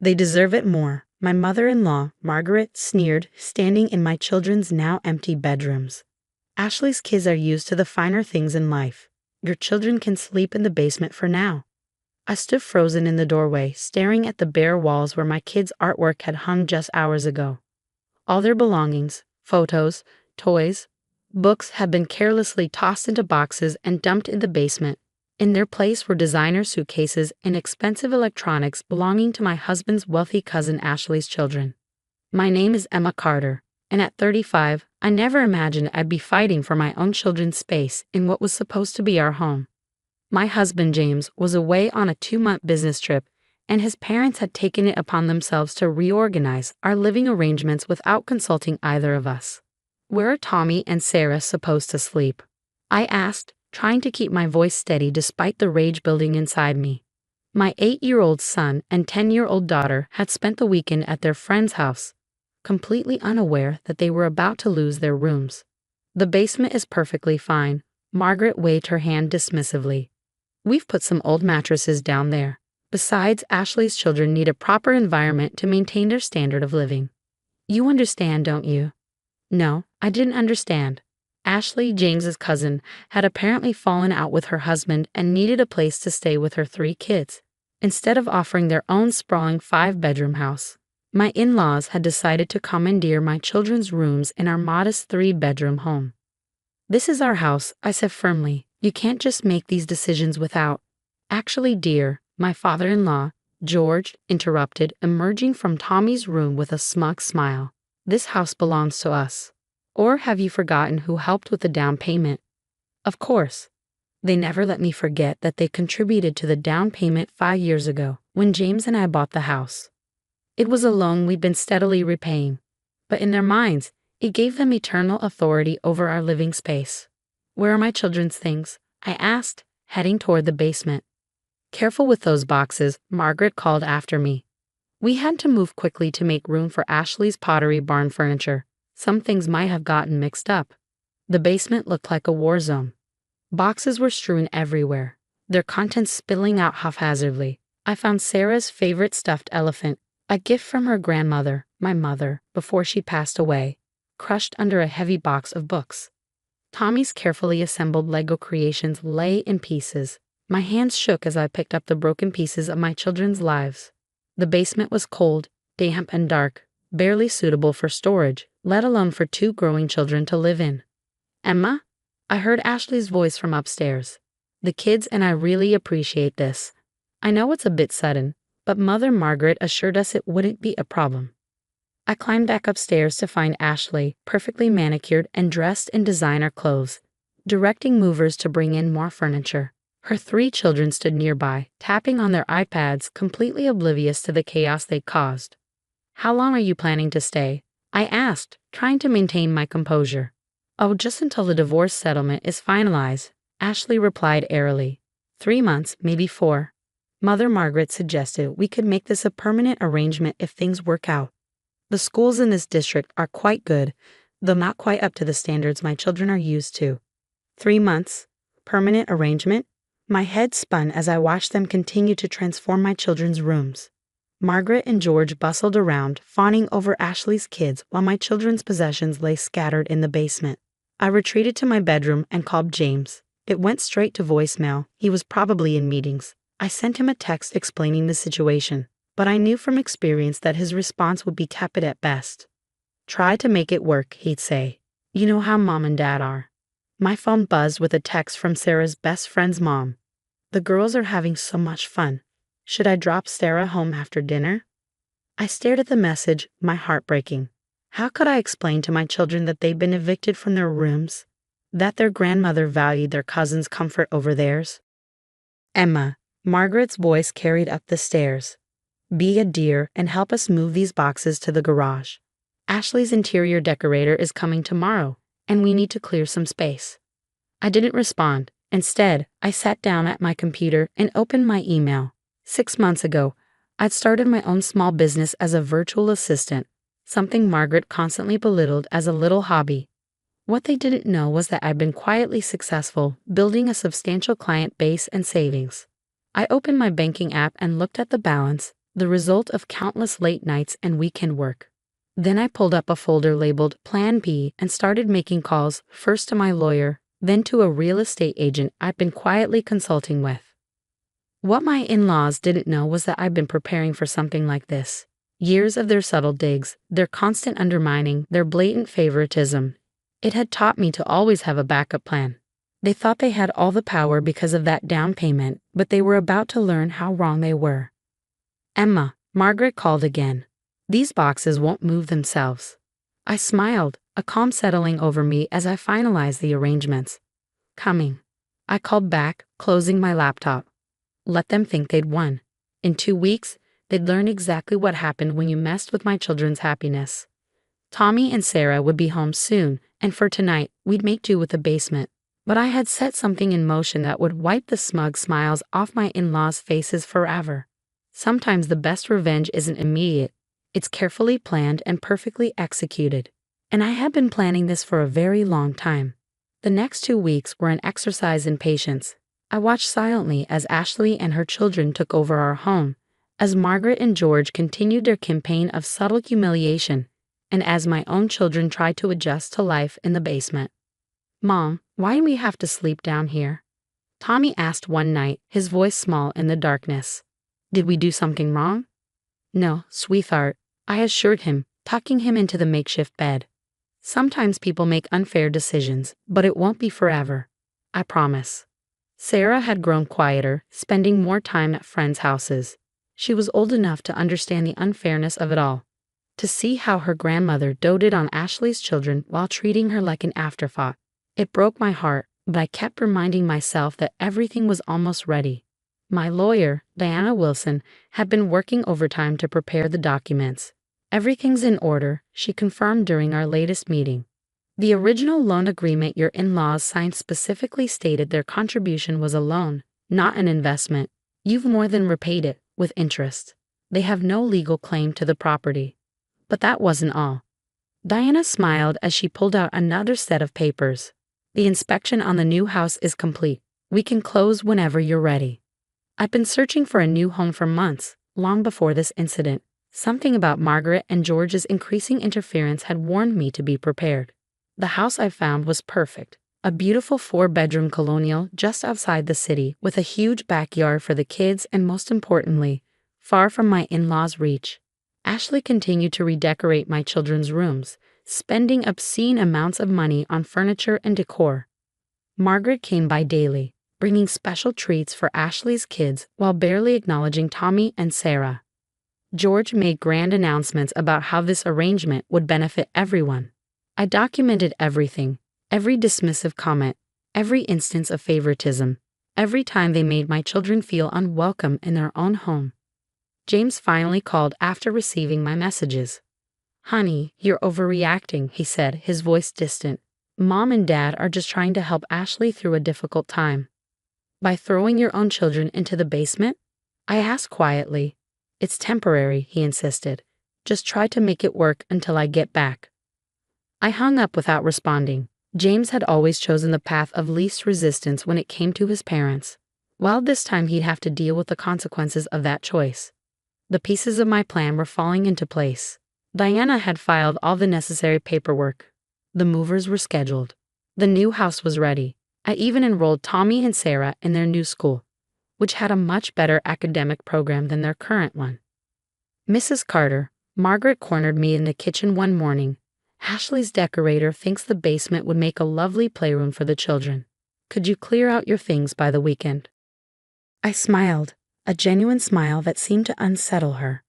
They deserve it more, my mother-in-law, Margaret, sneered, standing in my children's now empty bedrooms. Ashley's kids are used to the finer things in life. Your children can sleep in the basement for now. I stood frozen in the doorway, staring at the bare walls where my kids' artwork had hung just hours ago. All their belongings, photos, toys, books had been carelessly tossed into boxes and dumped in the basement. In their place were designer suitcases and expensive electronics belonging to my husband's wealthy cousin Ashley's children. My name is Emma Carter, and at 35, I never imagined I'd be fighting for my own children's space in what was supposed to be our home. My husband James was away on a 2-month business trip, and his parents had taken it upon themselves to reorganize our living arrangements without consulting either of us. Where are Tommy and Sarah supposed to sleep? I asked, trying to keep my voice steady despite the rage building inside me. My 8-year-old son and 10-year-old daughter had spent the weekend at their friend's house, completely unaware that they were about to lose their rooms. The basement is perfectly fine, Margaret waved her hand dismissively. We've put some old mattresses down there. Besides, Ashley's children need a proper environment to maintain their standard of living. You understand, don't you? No, I didn't understand. Ashley, James's cousin, had apparently fallen out with her husband and needed a place to stay with her 3 kids. Instead of offering their own sprawling 5-bedroom house, my in-laws had decided to commandeer my children's rooms in our modest 3-bedroom home. This is our house, I said firmly. You can't just make these decisions without. Actually, dear, my father-in-law, George, interrupted, emerging from Tommy's room with a smug smile. This house belongs to us. Or have you forgotten who helped with the down payment? Of course. They never let me forget that they contributed to the down payment 5 years ago, when James and I bought the house. It was a loan we'd been steadily repaying, but in their minds, it gave them eternal authority over our living space. Where are my children's things? I asked, heading toward the basement. Careful with those boxes, Margaret called after me. We had to move quickly to make room for Ashley's Pottery Barn furniture. Some things might have gotten mixed up. The basement looked like a war zone. Boxes were strewn everywhere, their contents spilling out haphazardly. I found Sarah's favorite stuffed elephant, a gift from her grandmother, my mother, before she passed away, crushed under a heavy box of books. Tommy's carefully assembled Lego creations lay in pieces. My hands shook as I picked up the broken pieces of my children's lives. The basement was cold, damp, and dark, barely suitable for storage, let alone for 2 growing children to live in. Emma? I heard Ashley's voice from upstairs. The kids and I really appreciate this. I know it's a bit sudden, but Mother Margaret assured us it wouldn't be a problem. I climbed back upstairs to find Ashley, perfectly manicured and dressed in designer clothes, directing movers to bring in more furniture. Her 3 children stood nearby, tapping on their iPads, completely oblivious to the chaos they'd caused. How long are you planning to stay? I asked, trying to maintain my composure. Oh, just until the divorce settlement is finalized, Ashley replied airily. 3 months, maybe 4. Mother Margaret suggested we could make this a permanent arrangement if things work out. The schools in this district are quite good, though not quite up to the standards my children are used to. 3 months? Permanent arrangement? My head spun as I watched them continue to transform my children's rooms. Margaret and George bustled around, fawning over Ashley's kids while my children's possessions lay scattered in the basement. I retreated to my bedroom and called James. It went straight to voicemail. He was probably in meetings. I sent him a text explaining the situation, but I knew from experience that his response would be tepid at best. Try to make it work, he'd say. You know how Mom and Dad are. My phone buzzed with a text from Sarah's best friend's mom. The girls are having so much fun. Should I drop Sarah home after dinner? I stared at the message, my heart breaking. How could I explain to my children that they'd been evicted from their rooms? That their grandmother valued their cousin's comfort over theirs? Emma, Margaret's voice carried up the stairs. Be a dear and help us move these boxes to the garage. Ashley's interior decorator is coming tomorrow, and we need to clear some space. I didn't respond. Instead, I sat down at my computer and opened my email. 6 months ago, I'd started my own small business as a virtual assistant, something Margaret constantly belittled as a little hobby. What they didn't know was that I'd been quietly successful, building a substantial client base and savings. I opened my banking app and looked at the balance, the result of countless late nights and weekend work. Then I pulled up a folder labeled Plan B and started making calls, first to my lawyer, then to a real estate agent I'd been quietly consulting with. What my in-laws didn't know was that I'd been preparing for something like this. Years of their subtle digs, their constant undermining, their blatant favoritism. It had taught me to always have a backup plan. They thought they had all the power because of that down payment, but they were about to learn how wrong they were. "Emma," Margaret called again. "These boxes won't move themselves." I smiled, a calm settling over me as I finalized the arrangements. "Coming." I called back, closing my laptop. Let them think they'd won. In 2 weeks, they'd learn exactly what happened when you messed with my children's happiness. Tommy and Sarah would be home soon, and for tonight, we'd make do with the basement. But I had set something in motion that would wipe the smug smiles off my in-laws' faces forever. Sometimes the best revenge isn't immediate. It's carefully planned and perfectly executed. And I had been planning this for a very long time. The next 2 weeks were an exercise in patience. I watched silently as Ashley and her children took over our home, as Margaret and George continued their campaign of subtle humiliation, and as my own children tried to adjust to life in the basement. "Mom, why do we have to sleep down here?" Tommy asked one night, his voice small in the darkness. "Did we do something wrong?" "No, sweetheart," I assured him, tucking him into the makeshift bed. "Sometimes people make unfair decisions, but it won't be forever. I promise." Sarah had grown quieter, spending more time at friends' houses. She was old enough to understand the unfairness of it all. To see how her grandmother doted on Ashley's children while treating her like an afterthought. It broke my heart, but I kept reminding myself that everything was almost ready. My lawyer, Diana Wilson, had been working overtime to prepare the documents. "Everything's in order," she confirmed during our latest meeting. "The original loan agreement your in-laws signed specifically stated their contribution was a loan, not an investment. You've more than repaid it, with interest. They have no legal claim to the property." But that wasn't all. Diana smiled as she pulled out another set of papers. "The inspection on the new house is complete. We can close whenever you're ready." I've been searching for a new home for months, long before this incident. Something about Margaret and George's increasing interference had warned me to be prepared. The house I found was perfect. A beautiful 4-bedroom colonial just outside the city with a huge backyard for the kids and, most importantly, far from my in-laws' reach. Ashley continued to redecorate my children's rooms, spending obscene amounts of money on furniture and decor. Margaret came by daily, bringing special treats for Ashley's kids while barely acknowledging Tommy and Sarah. George made grand announcements about how this arrangement would benefit everyone. I documented everything, every dismissive comment, every instance of favoritism, every time they made my children feel unwelcome in their own home. James finally called after receiving my messages. "Honey, you're overreacting," he said, his voice distant. "Mom and Dad are just trying to help Ashley through a difficult time." "By throwing your own children into the basement?" I asked quietly. "It's temporary," he insisted. "Just try to make it work until I get back." I hung up without responding. James had always chosen the path of least resistance when it came to his parents. Well, this time he'd have to deal with the consequences of that choice. The pieces of my plan were falling into place. Diana had filed all the necessary paperwork. The movers were scheduled. The new house was ready. I even enrolled Tommy and Sarah in their new school, which had a much better academic program than their current one. "Mrs. Carter," Margaret cornered me in the kitchen one morning. "Ashley's decorator thinks the basement would make a lovely playroom for the children. Could you clear out your things by the weekend?" I smiled, a genuine smile that seemed to unsettle her.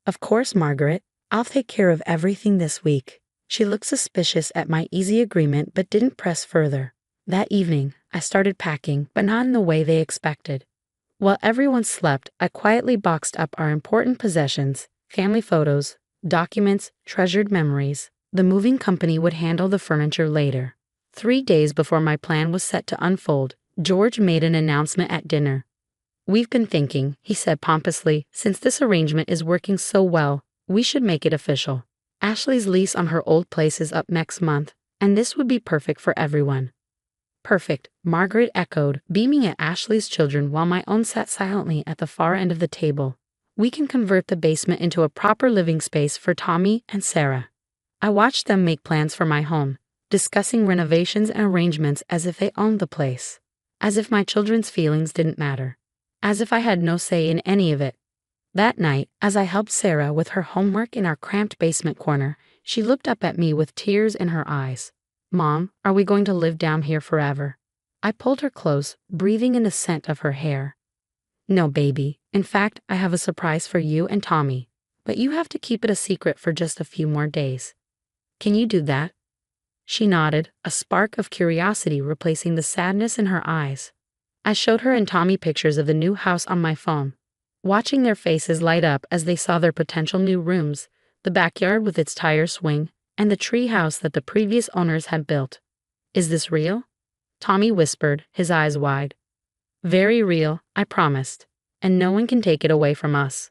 "Of course, Margaret. I'll take care of everything this week." She looked suspicious at my easy agreement but didn't press further. That evening, I started packing, but not in the way they expected. While everyone slept, I quietly boxed up our important possessions, family photos, documents, treasured memories. The moving company would handle the furniture later. 3 days before my plan was set to unfold, George made an announcement at dinner. "We've been thinking," he said pompously, "since this arrangement is working so well, we should make it official. Ashley's lease on her old place is up next month, and this would be perfect for everyone." "Perfect," Margaret echoed, beaming at Ashley's children while my own sat silently at the far end of the table. We can convert the basement into a proper living space for Tommy and Sarah. I watched them make plans for my home, discussing renovations and arrangements as if they owned the place. As if my children's feelings didn't matter. As if I had no say in any of it. That night, as I helped Sarah with her homework in our cramped basement corner, she looked up at me with tears in her eyes. "Mom, are we going to live down here forever?" I pulled her close, breathing in the scent of her hair. "No, baby. In fact, I have a surprise for you and Tommy. But you have to keep it a secret for just a few more days. Can you do that?" She nodded, a spark of curiosity replacing the sadness in her eyes. I showed her and Tommy pictures of the new house on my phone. Watching their faces light up as they saw their potential new rooms, the backyard with its tire swing, and the tree house that the previous owners had built. "Is this real?" Tommy whispered, his eyes wide. "Very real, I promised. And no one can take it away from us."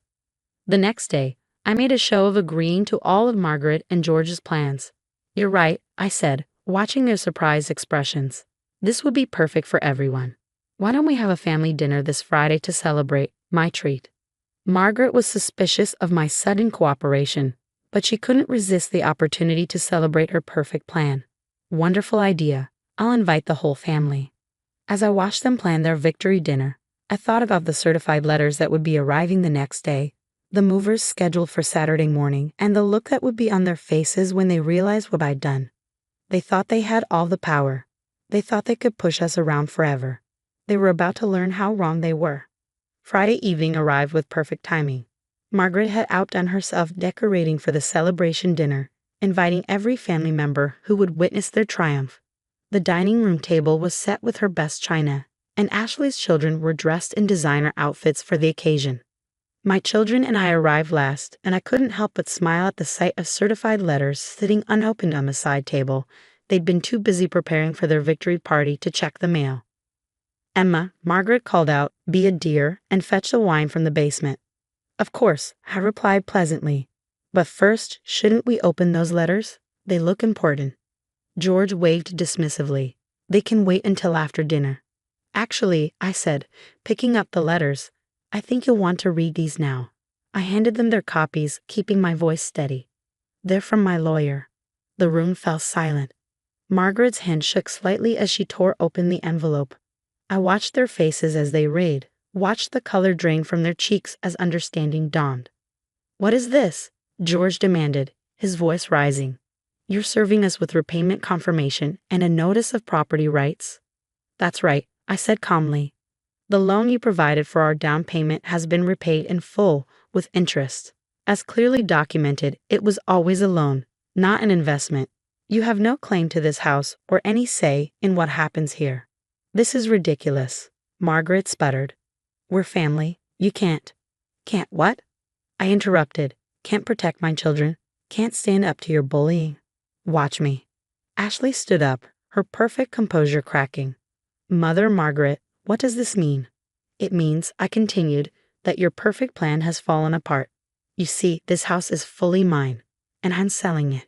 The next day, I made a show of agreeing to all of Margaret and George's plans. "You're right," I said, watching their surprised expressions. "This would be perfect for everyone. Why don't we have a family dinner this Friday to celebrate my treat?" Margaret was suspicious of my sudden cooperation, but she couldn't resist the opportunity to celebrate her perfect plan. "Wonderful idea. I'll invite the whole family." As I watched them plan their victory dinner, I thought about the certified letters that would be arriving the next day, the movers scheduled for Saturday morning, and the look that would be on their faces when they realized what I'd done. They thought they had all the power. They thought they could push us around forever. They were about to learn how wrong they were. Friday evening arrived with perfect timing. Margaret had outdone herself decorating for the celebration dinner, inviting every family member who would witness their triumph. The dining room table was set with her best china, and Ashley's children were dressed in designer outfits for the occasion. My children and I arrived last, and I couldn't help but smile at the sight of certified letters sitting unopened on the side table. They'd been too busy preparing for their victory party to check the mail. "Emma," Margaret called out, "be a dear and fetch the wine from the basement." "Of course," I replied pleasantly. "But first, shouldn't we open those letters? They look important." George waved dismissively. "They can wait until after dinner." "Actually," I said, picking up the letters, "I think you'll want to read these now." I handed them their copies, keeping my voice steady. "They're from my lawyer." The room fell silent. Margaret's hand shook slightly as she tore open the envelope. I watched their faces as they read, watched the color drain from their cheeks as understanding dawned. "What is this?" George demanded, his voice rising. "You're serving us with repayment confirmation and a notice of property rights?" "That's right," I said calmly. "The loan you provided for our down payment has been repaid in full, with interest. As clearly documented, it was always a loan, not an investment. You have no claim to this house or any say in what happens here." "This is ridiculous," Margaret sputtered. "We're family. You can't." "Can't what?" I interrupted. "Can't protect my children. Can't stand up to your bullying." "Watch me." Ashley stood up, her perfect composure cracking. "Mother Margaret, what does this mean?" "It means," I continued, "that your perfect plan has fallen apart. You see, this house is fully mine, and I'm selling it."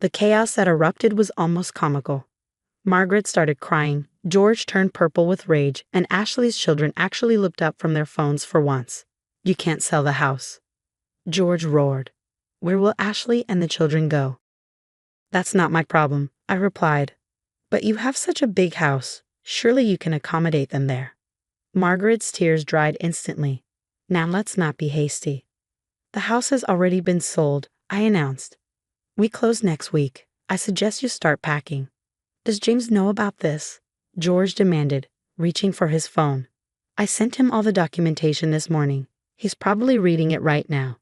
The chaos that erupted was almost comical. Margaret started crying, George turned purple with rage, and Ashley's children actually looked up from their phones for once. "You can't sell the house." George roared. "Where will Ashley and the children go?" "That's not my problem," I replied. "But you have such a big house. Surely you can accommodate them there." Margaret's tears dried instantly. "Now let's not be hasty." "The house has already been sold," I announced. "We close next week. I suggest you start packing." "Does James know about this?" George demanded, reaching for his phone. "I sent him all the documentation this morning. He's probably reading it right now."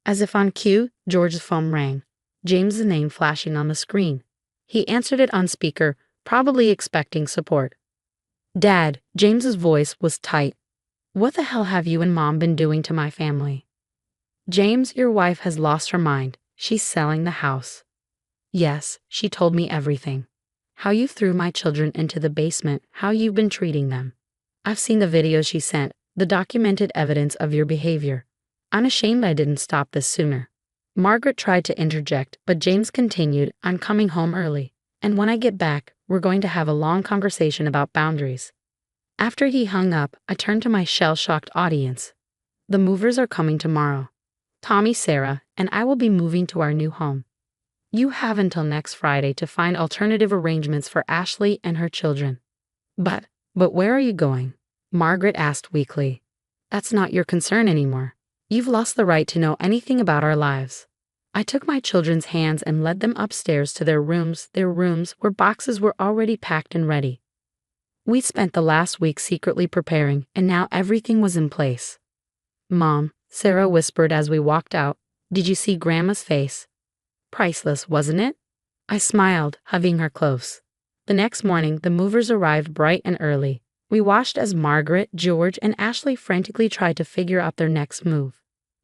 As if on cue, George's phone rang, James's name flashing on the screen. He answered it on speaker, probably expecting support. "Dad," James's voice was tight. "What the hell have you and Mom been doing to my family?" "James, your wife has lost her mind. She's selling the house." "Yes, she told me everything. How you threw my children into the basement, how you've been treating them. I've seen the videos she sent, the documented evidence of your behavior. I'm ashamed I didn't stop this sooner." Margaret tried to interject, but James continued, "I'm coming home early, and when I get back, we're going to have a long conversation about boundaries." After he hung up, I turned to my shell-shocked audience. The movers are coming tomorrow. Tommy, Sarah, and I will be moving to our new home. You have until next Friday to find alternative arrangements for Ashley and her children. But where are you going? Margaret asked weakly. That's not your concern anymore. You've lost the right to know anything about our lives. I took my children's hands and led them upstairs to their rooms where boxes were already packed and ready. We spent the last week secretly preparing, and now everything was in place. Mom, Sarah whispered as we walked out, did you see Grandma's face? Priceless, wasn't it? I smiled, hugging her close. The next morning, the movers arrived bright and early. We watched as Margaret, George, and Ashley frantically tried to figure out their next move.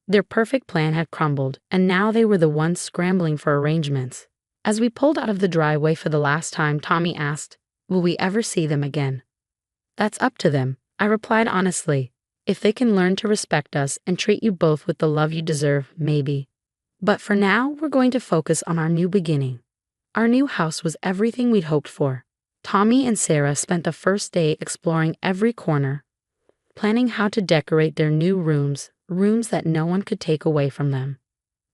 Their perfect plan had crumbled, and now they were the ones scrambling for arrangements. As we pulled out of the driveway for the last time, Tommy asked, will we ever see them again? That's up to them, I replied honestly. If they can learn to respect us and treat you both with the love you deserve, maybe. But for now, we're going to focus on our new beginning. Our new house was everything we'd hoped for. Tommy and Sarah spent the first day exploring every corner, planning how to decorate their new rooms that no one could take away from them.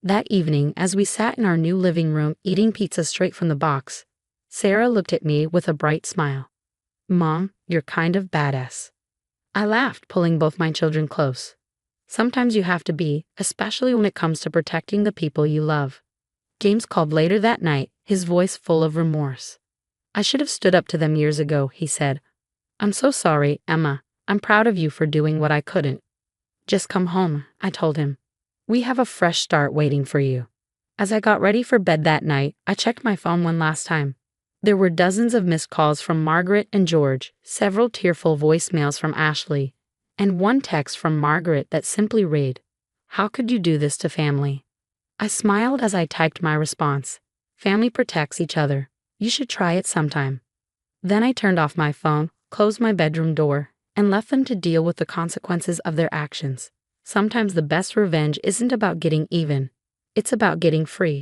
That evening, as we sat in our new living room eating pizza straight from the box, Sarah looked at me with a bright smile. Mom, you're kind of badass. I laughed, pulling both my children close. Sometimes you have to be, especially when it comes to protecting the people you love. James called later that night, his voice full of remorse. I should have stood up to them years ago, he said. I'm so sorry, Emma. I'm proud of you for doing what I couldn't. Just come home, I told him. We have a fresh start waiting for you. As I got ready for bed that night, I checked my phone one last time. There were dozens of missed calls from Margaret and George, several tearful voicemails from Ashley, and one text from Margaret that simply read, how could you do this to family? I smiled as I typed my response. Family protects each other. You should try it sometime. Then I turned off my phone, closed my bedroom door, and left them to deal with the consequences of their actions. Sometimes the best revenge isn't about getting even. It's about getting free.